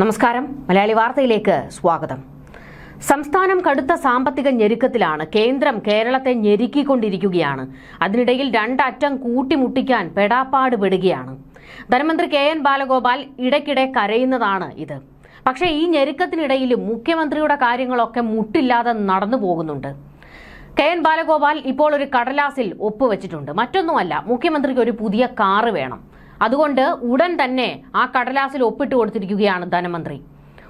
നമസ്കാരം. മലയാളി വാർത്തയിലേക്ക് സ്വാഗതം. സംസ്ഥാനം കടുത്ത സാമ്പത്തിക ഞെരുക്കത്തിലാണ്. കേന്ദ്രം കേരളത്തെ ഞെരുക്കിക്കൊണ്ടിരിക്കുകയാണ്. അതിനിടയിൽ രണ്ടറ്റം കൂട്ടിമുട്ടിക്കാൻ പെടാപ്പാട് പെടുകയാണ്. ധനമന്ത്രി കെ.എൻ. ബാലഗോപാൽ ഇടയ്ക്കിടെ കരയുന്നതാണ് ഇത്. പക്ഷേ ഈ ഞെരുക്കത്തിനിടയിലും മുഖ്യമന്ത്രിയുടെ കാര്യങ്ങളൊക്കെ മുട്ടില്ലാതെ നടന്നു പോകുന്നുണ്ട്. കെ.എൻ. ബാലഗോപാൽ ഇപ്പോൾ ഒരു കടലാസിൽ ഒപ്പുവെച്ചിട്ടുണ്ട്. മറ്റൊന്നുമല്ല, മുഖ്യമന്ത്രിക്ക് ഒരു പുതിയ കാറ് വേണം. അതുകൊണ്ട് ഉടൻ തന്നെ ആ കടലാസിൽ ഒപ്പിട്ട് കൊടുത്തിരിക്കുകയാണ് ധനമന്ത്രി.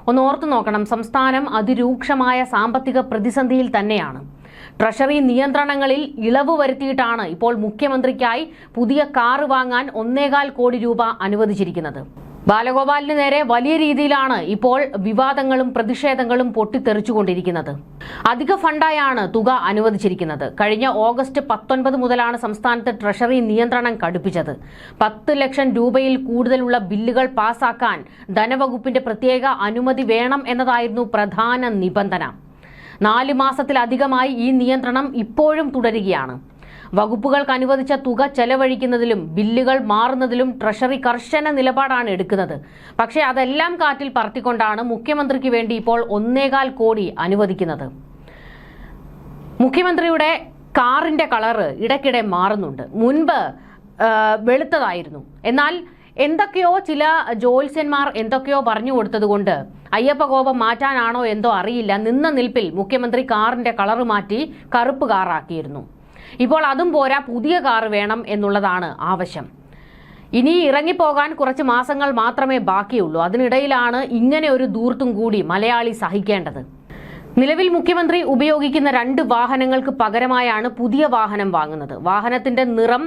ഒന്ന് ഓർത്തു നോക്കണം, സംസ്ഥാനം അതിരൂക്ഷമായ സാമ്പത്തിക പ്രതിസന്ധിയിൽ തന്നെയാണ്. ട്രഷറി നിയന്ത്രണങ്ങളിൽ ഇളവ് വരുത്തിയിട്ടാണ് ഇപ്പോൾ മുഖ്യമന്ത്രിക്കായി പുതിയ കാറ് വാങ്ങാൻ 1.25 കോടി രൂപ അനുവദിച്ചിരിക്കുന്നത്. ബാലഗോപാലിന് നേരെ വലിയ രീതിയിലാണ് ഇപ്പോൾ വിവാദങ്ങളും പ്രതിഷേധങ്ങളും പൊട്ടിത്തെറിച്ചുകൊണ്ടിരിക്കുന്നത്. അധിക ഫണ്ടായാണ് തുക അനുവദിച്ചിരിക്കുന്നത്. കഴിഞ്ഞ ഓഗസ്റ്റ് 19 മുതലാണ് സംസ്ഥാനത്ത് ട്രഷറി നിയന്ത്രണം കടുപ്പിച്ചത്. 10 ലക്ഷം രൂപയിൽ കൂടുതലുള്ള ബില്ലുകൾ പാസാക്കാൻ ധനവകുപ്പിന്റെ പ്രത്യേക അനുമതി വേണം എന്നതായിരുന്നു പ്രധാന നിബന്ധന. 4 മാസത്തിലധികമായി ഈ നിയന്ത്രണം ഇപ്പോഴും തുടരുകയാണ്. വകുപ്പുകൾക്ക് അനുവദിച്ച തുക ചെലവഴിക്കുന്നതിലും ബില്ലുകൾ മാറുന്നതിലും ട്രഷറി കർശന നിലപാടാണ് എടുക്കുന്നത്. പക്ഷേ അതെല്ലാം കാറ്റിൽ പറത്തിക്കൊണ്ടാണ് മുഖ്യമന്ത്രിക്ക് വേണ്ടി ഇപ്പോൾ 1.25 കോടി അനുവദിക്കുന്നത്. മുഖ്യമന്ത്രിയുടെ കാറിന്റെ കളറ് ഇടയ്ക്കിടെ മാറുന്നുണ്ട്. മുൻപ് വെളുത്തതായിരുന്നു. എന്നാൽ എന്തൊക്കെയോ ചില ജ്യോത്സ്യന്മാർ എന്തൊക്കെയോ പറഞ്ഞു കൊടുത്തതുകൊണ്ട് അയ്യപ്പ കോപം മാറ്റാനാണോ എന്തോ അറിയില്ല, നിന്ന നിൽപ്പിൽ മുഖ്യമന്ത്രി കാറിന്റെ കളറ് മാറ്റി കറുപ്പ് കാറാക്കിയിരുന്നു. ഇപ്പോൾ അതും പോരാ, പുതിയ കാറ് വേണം എന്നുള്ളതാണ് ആവശ്യം. ഇനി ഇറങ്ങിപ്പോകാൻ കുറച്ച് മാസങ്ങൾ മാത്രമേ ബാക്കിയുള്ളൂ. അതിനിടയിലാണ് ഇങ്ങനെ ഒരു ധൂർത്തും കൂടി മലയാളി സഹിക്കേണ്ടത്. നിലവിൽ മുഖ്യമന്ത്രി ഉപയോഗിക്കുന്ന 2 വാഹനങ്ങൾക്ക് പകരമായാണ് പുതിയ വാഹനം വാങ്ങുന്നത്. വാഹനത്തിന്റെ നിറം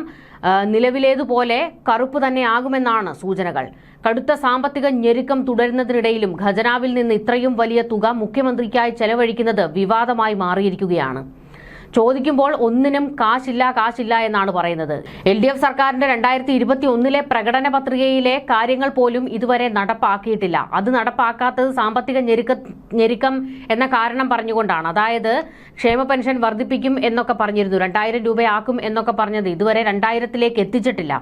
നിലവിലേതുപോലെ കറുപ്പ് തന്നെയാകുമെന്നാണ് സൂചനകൾ. കടുത്ത സാമ്പത്തിക ഞെരുക്കം തുടരുന്നതിനിടയിലും ഖജനാവിൽ നിന്ന് ഇത്രയും വലിയ തുക മുഖ്യമന്ത്രിക്കായി ചെലവഴിക്കുന്നത് വിവാദമായി മാറിയിരിക്കുകയാണ്. ചോദിക്കുമ്പോൾ ഒന്നിനും കാശില്ല എന്നാണ് പറയുന്നത്. LDF സർക്കാരിന്റെ 2021 പ്രകടന പത്രികയിലെ കാര്യങ്ങൾ പോലും ഇതുവരെ നടപ്പാക്കിയിട്ടില്ല. അത് നടപ്പാക്കാത്തത് സാമ്പത്തിക ഞെരുക്കം എന്ന കാരണം പറഞ്ഞുകൊണ്ടാണ്. അതായത് ക്ഷേമ പെൻഷൻ വർദ്ധിപ്പിക്കും എന്നൊക്കെ പറഞ്ഞിരുന്നു, 2000 രൂപയാക്കും എന്നൊക്കെ പറഞ്ഞത് ഇതുവരെ 2000-ലേക്ക് എത്തിച്ചിട്ടില്ല.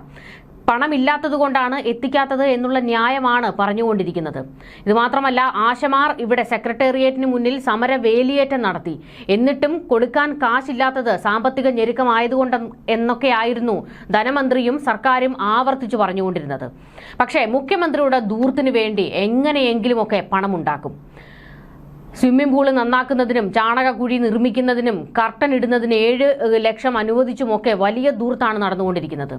പണമില്ലാത്തത് കൊണ്ടാണ് എത്തിക്കാത്തത് എന്നുള്ള ന്യായമാണ് പറഞ്ഞുകൊണ്ടിരിക്കുന്നത്. ഇത് മാത്രമല്ല, ആശമാർ ഇവിടെ സെക്രട്ടേറിയറ്റിന് മുന്നിൽ സമര വേലിയേറ്റം നടത്തി. എന്നിട്ടും കൊടുക്കാൻ കാശില്ലാത്തത് സാമ്പത്തിക ഞെരുക്കമായതുകൊണ്ട് എന്നൊക്കെയായിരുന്നു ധനമന്ത്രിയും സർക്കാരും ആവർത്തിച്ചു പറഞ്ഞുകൊണ്ടിരുന്നത്. പക്ഷേ മുഖ്യമന്ത്രിയുടെ ധൂർത്തിനു വേണ്ടി എങ്ങനെയെങ്കിലുമൊക്കെ പണമുണ്ടാക്കും. സ്വിമ്മിംഗ് പൂള് നന്നാക്കുന്നതിനും ചാണകക്കുഴി നിർമ്മിക്കുന്നതിനും കർട്ടൻ ഇടുന്നതിന് 7 ലക്ഷം അനുവദിച്ചുമൊക്കെ വലിയ ധൂർത്താണ് നടന്നുകൊണ്ടിരിക്കുന്നത്.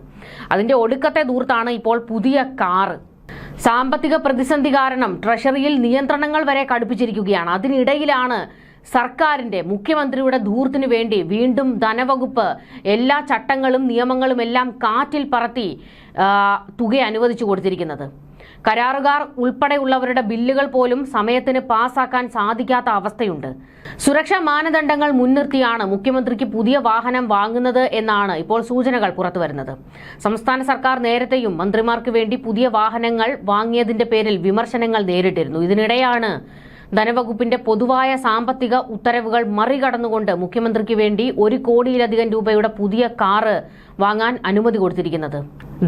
അതിന്റെ ഒടുക്കത്തെ ധൂർത്താണ് ഇപ്പോൾ പുതിയ കാറ്. സാമ്പത്തിക പ്രതിസന്ധി കാരണം ട്രഷറിയിൽ നിയന്ത്രണങ്ങൾ വരെ കടുപ്പിച്ചിരിക്കുകയാണ്. അതിനിടയിലാണ് സർക്കാരിന്റെ മുഖ്യമന്ത്രിയുടെ ധൂർത്തിനു വേണ്ടി വീണ്ടും ധനവകുപ്പ് എല്ലാ ചട്ടങ്ങളും നിയമങ്ങളും എല്ലാം കാറ്റിൽ പറത്തി തുക അനുവദിച്ചു കൊടുത്തിരിക്കുന്നത്. കരാറുകാർ ഉൾപ്പെടെയുള്ളവരുടെ ബില്ലുകൾ പോലും സമയത്തിന് പാസാക്കാൻ സാധിക്കാത്ത അവസ്ഥയുണ്ട്. സുരക്ഷാ മാനദണ്ഡങ്ങൾ മുൻനിർത്തിയാണ് മുഖ്യമന്ത്രിക്ക് പുതിയ വാഹനം വാങ്ങുന്നത് എന്നാണ് ഇപ്പോൾ സൂചനകൾ പുറത്തുവരുന്നത്. സംസ്ഥാന സർക്കാർ നേരത്തെയും മന്ത്രിമാർക്ക് വേണ്ടി പുതിയ വാഹനങ്ങൾ വാങ്ങിയതിന്റെ പേരിൽ വിമർശനങ്ങൾ നേരിട്ടിരുന്നു. ഇതിനിടെയാണ് ധനവകുപ്പിന്റെ പൊതുവായ സാമ്പത്തിക ഉത്തരവുകൾ മറികടന്നുകൊണ്ട് മുഖ്യമന്ത്രിക്ക് വേണ്ടി 1 കോടിയിലധികം രൂപയുടെ പുതിയ കാറ് വാങ്ങാൻ അനുമതി കൊടുത്തിരിക്കുന്നത്.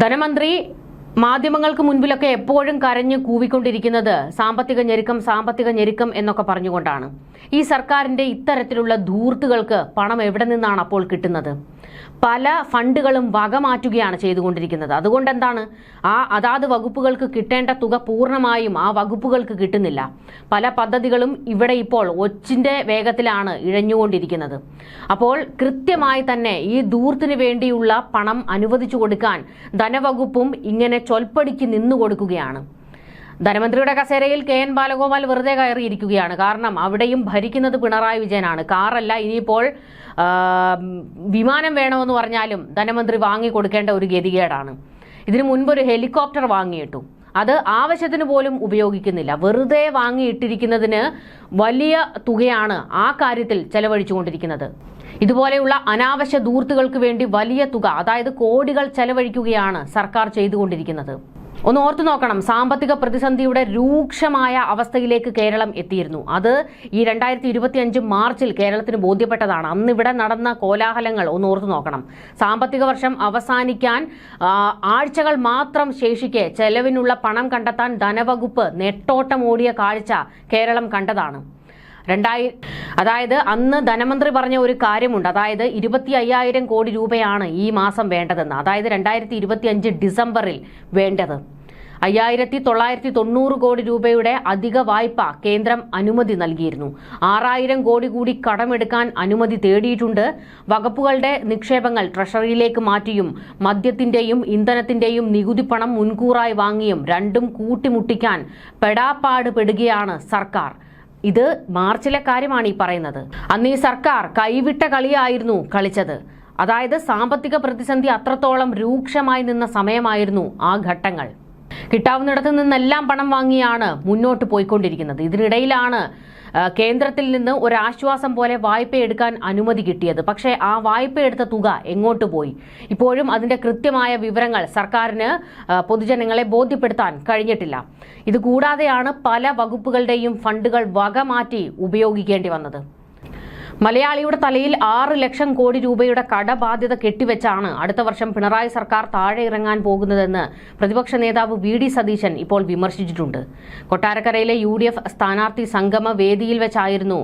ധനമന്ത്രി മാധ്യമങ്ങൾക്ക് മുൻപിലൊക്കെ എപ്പോഴും കരഞ്ഞു കൂവിക്കൊണ്ടിരിക്കുന്നത് സാമ്പത്തിക ഞെരുക്കം എന്നൊക്കെ പറഞ്ഞുകൊണ്ടാണ്. ഈ സർക്കാരിന്റെ ഇത്തരത്തിലുള്ള ധൂർത്തുകൾക്ക് പണം എവിടെ നിന്നാണ് അപ്പോൾ കിട്ടുന്നത്? പല ഫണ്ടുകളും വകമാറ്റുകയാണ് ചെയ്തുകൊണ്ടിരിക്കുന്നത്. അതുകൊണ്ട് എന്താണ്, അതാത് വകുപ്പുകൾക്ക് കിട്ടേണ്ട തുക പൂർണ്ണമായും ആ വകുപ്പുകൾക്ക് കിട്ടുന്നില്ല. പല പദ്ധതികളും ഇവിടെ ഇപ്പോൾ ഒച്ചിന്റെ വേഗത്തിലാണ് ഇഴഞ്ഞുകൊണ്ടിരിക്കുന്നത്. അപ്പോൾ കൃത്യമായി തന്നെ ഈ ധൂർത്തിന് വേണ്ടിയുള്ള പണം അനുവദിച്ചു കൊടുക്കാൻ ധനവകുപ്പും ഇങ്ങനെ ചൊൽപ്പടിക്ക് നിന്നു കൊടുക്കുകയാണ്. ധനമന്ത്രിയുടെ കസേരയിൽ കെ.എൻ. ബാലഗോപാൽ വെറുതെ കയറിയിരിക്കുകയാണ്. കാരണം അവിടെയും ഭരിക്കുന്നത് പിണറായി വിജയനാണ്. കാറല്ല, ഇനിയിപ്പോൾ വിമാനം വേണമെന്ന് പറഞ്ഞാലും ധനമന്ത്രി വാങ്ങിക്കൊടുക്കേണ്ട ഒരു ഗതികേടാണ്. ഇതിനു മുൻപ് ഒരു ഹെലികോപ്റ്റർ വാങ്ങിയിട്ടു, അത് ആവശ്യത്തിന് പോലും ഉപയോഗിക്കുന്നില്ല. വെറുതെ വാങ്ങിയിട്ടിരിക്കുന്നതിന് വലിയ തുകയാണ് ആ കാര്യത്തിൽ ചെലവഴിച്ചുകൊണ്ടിരിക്കുന്നത്. ഇതുപോലെയുള്ള അനാവശ്യ ധൂർത്തുകൾക്ക് വേണ്ടി വലിയ തുക, അതായത് കോടികൾ ചെലവഴിക്കുകയാണ് സർക്കാർ ചെയ്തുകൊണ്ടിരിക്കുന്നത്. ഒന്ന് ഓർത്തു നോക്കണം, സാമ്പത്തിക പ്രതിസന്ധിയുടെ രൂക്ഷമായ അവസ്ഥയിലേക്ക് കേരളം എത്തിയിരുന്നു. അത് ഈ 2025 മാർച്ചിൽ കേരളത്തിന് ബോധ്യപ്പെട്ടതാണ്. അന്ന് ഇവിടെ നടന്ന കോലാഹലങ്ങൾ ഒന്ന് ഓർത്തു നോക്കണം. സാമ്പത്തിക വർഷം അവസാനിക്കാൻ ആഴ്ചകൾ മാത്രം ശേഷിക്കെ ചെലവിനുള്ള പണം കണ്ടെത്താൻ ധനവകുപ്പ് നെട്ടോട്ടമോടിയ കാഴ്ച കേരളം കണ്ടതാണ്. അതായത് അന്ന് ധനമന്ത്രി പറഞ്ഞ ഒരു കാര്യമുണ്ട്. അതായത് 25,000 കോടി രൂപയാണ് ഈ മാസം വേണ്ടതെന്ന്. അതായത് 2025 ഡിസംബറിൽ വേണ്ടത്. 5,990 കോടി രൂപയുടെ അധിക വായ്പ കേന്ദ്രം അനുമതി നൽകിയിരുന്നു. 6,000 കോടി കൂടി കടമെടുക്കാൻ അനുമതി തേടിയിട്ടുണ്ട്. വകുപ്പുകളുടെ നിക്ഷേപങ്ങൾ ട്രഷറിയിലേക്ക് മാറ്റിയും മദ്യത്തിന്റെയും ഇന്ധനത്തിന്റെയും നികുതി പണം മുൻകൂറായി വാങ്ങിയും രണ്ടും കൂട്ടിമുട്ടിക്കാൻ പെടാപ്പാട് പെടുകയാണ് സർക്കാർ. ഇത് മാർച്ചിലെ കാര്യമാണ് ഈ പറയുന്നത്. അന്ന് ഈ സർക്കാർ കൈവിട്ട കളിയായിരുന്നു കളിച്ചത്. അതായത് സാമ്പത്തിക പ്രതിസന്ധി അത്രത്തോളം രൂക്ഷമായി നിന്ന സമയമായിരുന്നു ആ ഘട്ടങ്ങൾ. കിട്ടാവുന്നിടത്തു നിന്നെല്ലാം പണം വാങ്ങിയാണ് മുന്നോട്ട് പോയിക്കൊണ്ടിരിക്കുന്നത്. ഇതിനിടയിലാണ് കേന്ദ്രത്തിൽ നിന്ന് ഒരു ആശ്വാസം പോലെ വായ്പ എടുക്കാൻ അനുമതി കിട്ടിയത്. പക്ഷേ ആ വായ്പ എടുത്ത തുക എങ്ങോട്ട് പോയി? ഇപ്പോഴും അതിന്റെ കൃത്യമായ വിവരങ്ങൾ സർക്കാരിന് പൊതുജനങ്ങളെ ബോധ്യപ്പെടുത്താൻ കഴിഞ്ഞിട്ടില്ല. ഇത് കൂടാതെയാണ് പല വകുപ്പുകളുടെയും ഫണ്ടുകൾ വകമാറ്റി ഉപയോഗിക്കേണ്ടി വന്നത്. മലയാളിയുടെ തലയിൽ 6 ലക്ഷം കോടി രൂപയുടെ കടബാധ്യത കെട്ടിവെച്ചാണ് അടുത്ത വർഷം പിണറായി സർക്കാർ താഴെ ഇറങ്ങാൻ പോകുന്നതെന്ന് പ്രതിപക്ഷ നേതാവ് വി.ഡി. സതീശൻ ഇപ്പോൾ വിമർശിച്ചിട്ടുണ്ട്. കൊട്ടാരക്കരയിലെ UDF സ്ഥാനാർത്ഥി സംഗമ വേദിയിൽ വെച്ചായിരുന്നു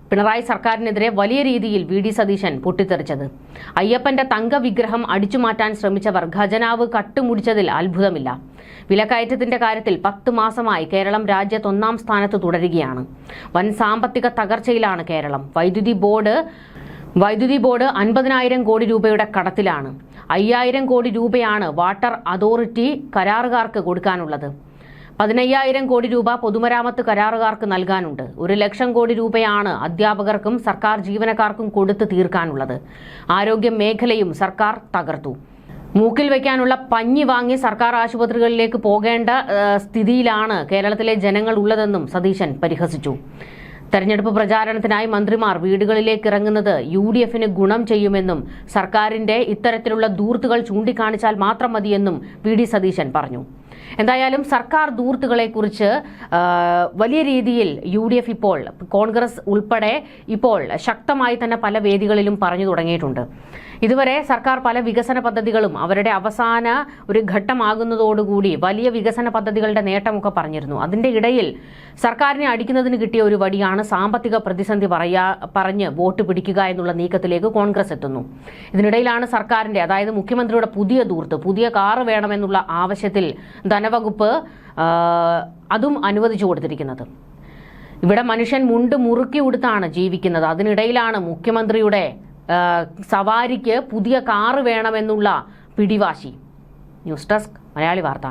പിണറായി സർക്കാരിനെതിരെ വലിയ രീതിയിൽ വി.ഡി. സതീശൻ പൊട്ടിത്തെറിച്ചത്. അയ്യപ്പന്റെ തങ്ക വിഗ്രഹം അടിച്ചുമാറ്റാൻ ശ്രമിച്ചവർ ഖജനാവ് കട്ടുമുടിച്ചതിൽ അത്ഭുതമില്ല. വിലക്കയറ്റത്തിന്റെ കാര്യത്തിൽ 10 മാസമായി കേരളം രാജ്യത്ത് 1-ാം സ്ഥാനത്ത് തുടരുകയാണ്. വൻ സാമ്പത്തിക തകർച്ചയിലാണ് കേരളം. വൈദ്യുതി ബോർഡ് 50,000 കോടി രൂപയുടെ കടത്തിലാണ്. 5,000 കോടി രൂപയാണ് വാട്ടർ അതോറിറ്റി കരാറുകാർക്ക് കൊടുക്കാനുള്ളത്. 15,000 കോടി രൂപ പൊതുമരാമത്ത് കരാറുകാർക്ക് നൽകാനുണ്ട്. 1 ലക്ഷം കോടി രൂപയാണ് അധ്യാപകർക്കും സർക്കാർ ജീവനക്കാർക്കും കൊടുത്തു തീർക്കാനുള്ളത്. ആരോഗ്യ മേഖലയും സർക്കാർ തകർത്തു. മൂക്കിൽ വയ്ക്കാനുള്ള പഞ്ഞി വാങ്ങി സർക്കാർ ആശുപത്രികളിലേക്ക് പോകേണ്ട സ്ഥിതിയിലാണ് കേരളത്തിലെ ജനങ്ങൾ ഉള്ളതെന്നും സതീശൻ പരിഹസിച്ചു. തെരഞ്ഞെടുപ്പ് പ്രചാരണത്തിനായി മന്ത്രിമാർ വീടുകളിലേക്ക് ഇറങ്ങുന്നത് UDFന് ഗുണം ചെയ്യുമെന്നും സർക്കാരിന്റെ ഇത്തരത്തിലുള്ള ദൂർത്തുകൾ ചൂണ്ടിക്കാണിച്ചാൽ മാത്രം മതിയെന്നും വി.ഡി. സതീശൻ പറഞ്ഞു. എന്തായാലും സർക്കാർ ദൂർത്തുകളെക്കുറിച്ച് വലിയ രീതിയിൽ UDF ഇപ്പോൾ, കോൺഗ്രസ് ഉൾപ്പെടെ ഇപ്പോൾ ശക്തമായി തന്നെ പല വേദികളിലും പറഞ്ഞു തുടങ്ങിയിട്ടുണ്ട്. ഇതുവരെ സർക്കാർ പല വികസന പദ്ധതികളും അവരുടെ അവസാന ഒരു ഘട്ടമാകുന്നതോടുകൂടി വലിയ വികസന പദ്ധതികളുടെ നേട്ടമൊക്കെ പറഞ്ഞിരുന്നു. അതിന്റെ ഇടയിൽ സർക്കാരിനെ അടിക്കുന്നതിന് കിട്ടിയ ഒരു വടിയാണ് സാമ്പത്തിക പ്രതിസന്ധി പറഞ്ഞ് വോട്ട് പിടിക്കുക എന്നുള്ള നീക്കത്തിലേക്ക് കോൺഗ്രസ് എത്തുന്നു. ഇതിനിടയിലാണ് സർക്കാരിന്റെ, അതായത് മുഖ്യമന്ത്രിയുടെ പുതിയ ദൂർത്ത്, പുതിയ കാറ് വേണമെന്നുള്ള ആവശ്യത്തിൽ ധനവകുപ്പ് അതും അനുവദിച്ചു കൊടുത്തിരിക്കുന്നത്. ഇവിടെ മനുഷ്യൻ മുണ്ട് മുറുക്കി ഉടുത്താണ് ജീവിക്കുന്നത്. അതിനിടയിലാണ് മുഖ്യമന്ത്രിയുടെ സവാരിക്ക് പുതിയ കാറ് വേണമെന്നുള്ള പിടിവാശി. ന്യൂസ് ഡെസ്ക് മലയാളി വാർത്ത.